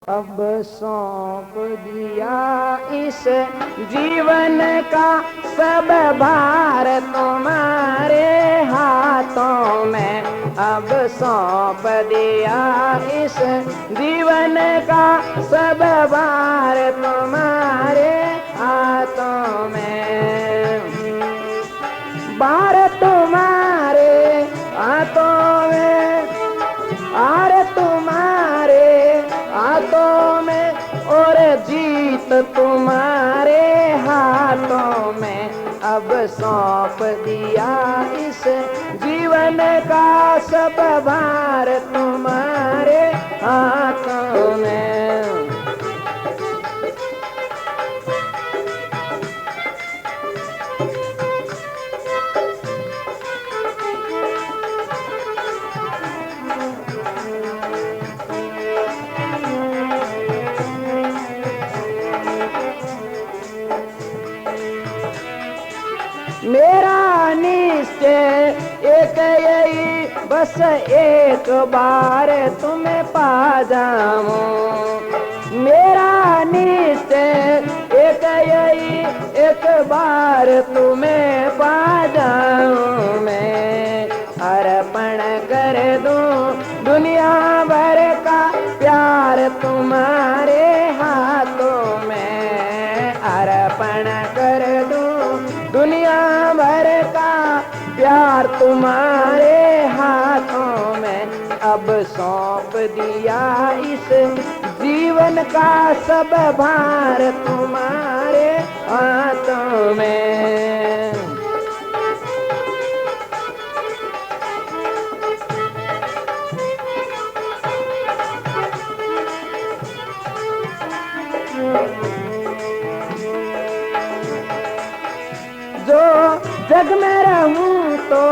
अब सौंप दिया इस जीवन का सब भार तुम्हारे हाथों में। अब सौंप दिया इस जीवन का सब भार तुम्हारे हाथों में। भार तुम्हारे हाथों में, हार तुम्हारे हाथों में, और जीत तुम्हारे हाथों में। अब सौंप दिया इस जीवन का सब भार तुम्हारे हाथों में। मेरा निश्चय एक यही, बस एक बार तुम्हें पा जाऊं। मेरा निश्चय एक यही, एक बार तुम्हें पा जाऊं। मैं अर्पण कर दूं दुनिया भर का प्यार तुम्हारे हाथों में। अर्पण कर दूं दुनिया भर का प्यार तुम्हारे हाथों में। अब सौंप दिया इस जीवन का सब भार तुम्हारे हाथों में। जो जग में रहूं तो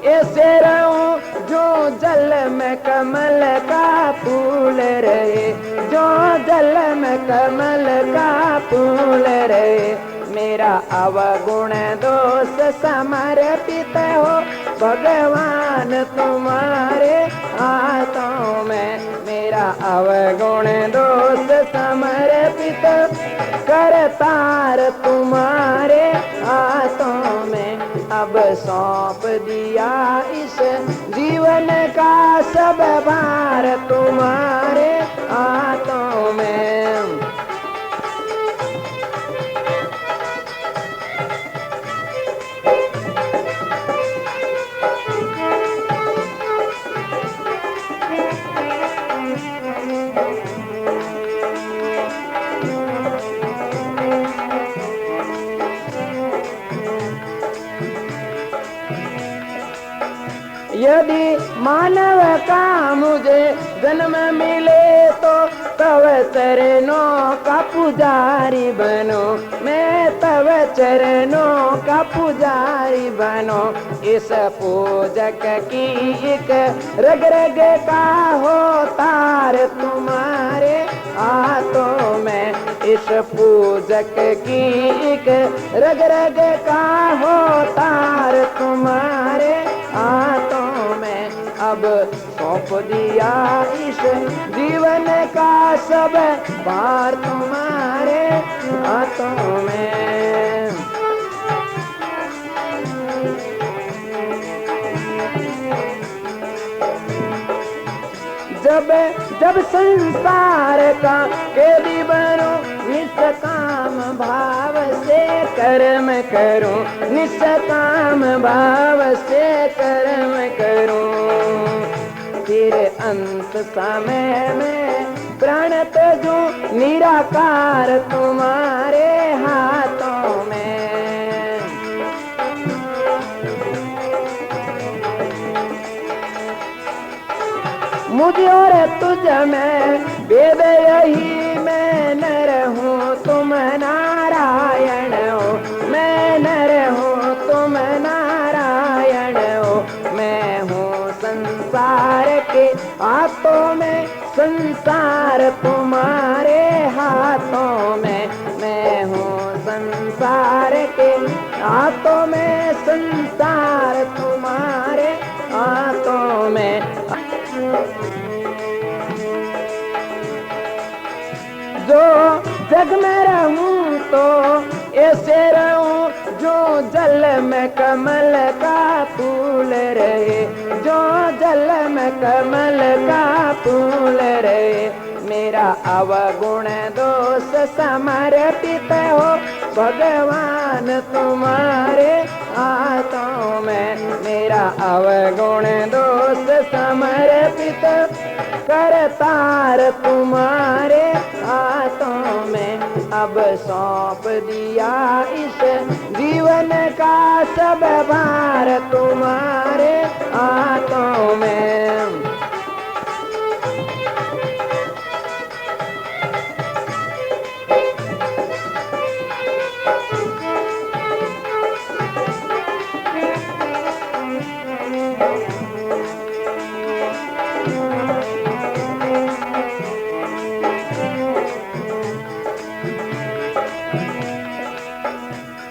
ऐसे रहूं जो जल में कमल का फूल रहे। जो जल में कमल का फूल रहे। मेरा अवगुण दोष समर्पित हो भगवान तुम्हारे हाथों में। मेरा अवगुण दोष समर्पित करतार तुम्हारे हाथों में। अब सौंप दिया इस जीवन का सब भार तुम्हारे हाथों में। यदि मानव का मुझे जन्म मिले तो तव चरणों का पुजारी बनो। मैं तव चरणों का पुजारी बनो। इस पूजक की एक रग रग का हो तार तुम्हारे हाथों में। इस पूजक की एक रग रग का हो तार तुम्हारे हाथों में। अब सौंप दिया इस जीवन का सब भार तुम्हारे हाथों में। जब जब संसार का कैदी बनो निष्काम भाव से कर्म करूं। निष्काम भाव से कर्म करूं। फिर अंत समय में प्राण त्यजूं निराकार तुम्हारे हाथों में। मुझ और तुझ में भेद यही, मैं नर हूँ तुम नारायण हो। मैं नर हूँ तुम नारायण हो। मैं हूँ संसार के हाथों में, संसार तुम्हारे हाथों में। मैं हूँ संसार के हाथों में, संसार तुम्हारे हाथों में। जो जग में रहूं तो ऐसे रहूं जो जल में कमल का फूल रहे, जो जल में कमल का फूल रहे। मेरा अवगुण दोष समर्पित हो भगवान तुम्हारे हाथों में। मेरा अवगुण दोष समर्पित करतार तुम्हारे हाथों में। अब सौंप दिया इस जीवन का सब भार तुम्हारे हाथों में।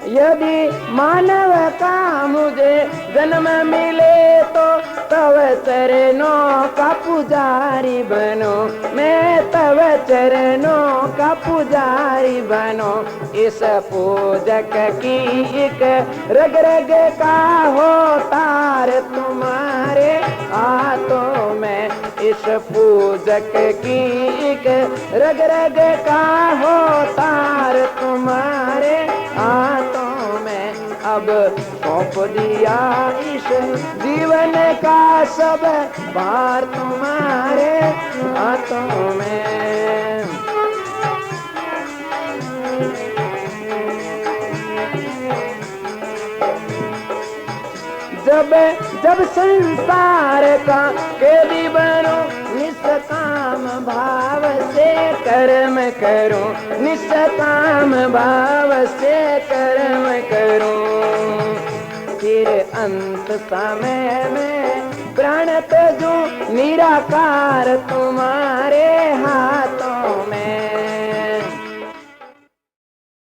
यदि मानव का मुझे जन्म मिले तो तव चरणों का पुजारी बनो, मैं तव चरणों का पुजारी बनो। इस पूजक की एक रग रग का हो तार तुम्हारे हाथों में। इस पूजक की एक रग रग का हो तार तुम्हारे हाथों में। अब सौंप दिया इस जीवन का सब भार तुम्हारे हाथों में। जब जब संसार का कैदी बनो निष्काम भाव से कर्म करो, निष्काम भाव से कर्म करो। फिर अंत समय में प्राण त्यजो निराकार तुम्हारा